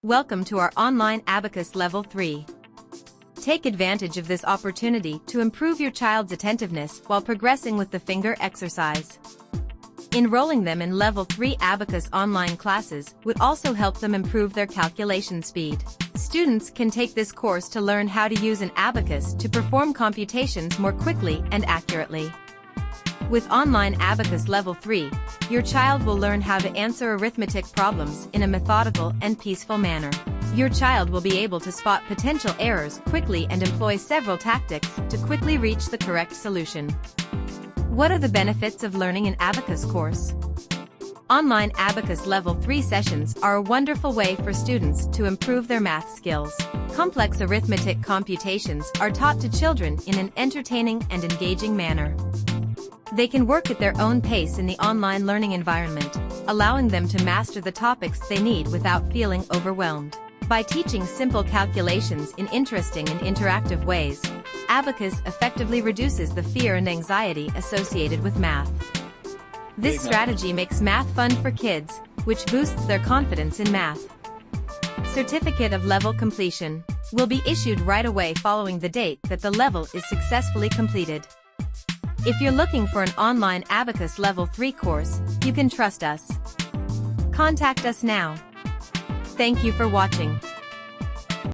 Welcome to our online Abacus Level 3. Take advantage of this opportunity to improve your child's attentiveness while progressing with the finger exercise. Enrolling them in Level 3 Abacus online classes would also help them improve their calculation speed. Students can take this course to learn how to use an abacus to perform computations more quickly and accurately. With online Abacus Level 3, your child will learn how to answer arithmetic problems in a methodical and peaceful manner. Your child will be able to spot potential errors quickly and employ several tactics to quickly reach the correct solution. What are the benefits of learning an abacus course? Online Abacus Level 3 sessions are a wonderful way for students to improve their math skills. Complex arithmetic computations are taught to children in an entertaining and engaging manner. They can work at their own pace in the online learning environment, allowing them to master the topics they need without feeling overwhelmed. By teaching simple calculations in interesting and interactive ways, Abacus effectively reduces the fear and anxiety associated with math. This strategy makes math fun for kids, which boosts their confidence in math. Certificate of Level Completion will be issued right away following the date that the level is successfully completed. If you're looking for an online Abacus Level 3 course, you can trust us. Contact us now. Thank you for watching.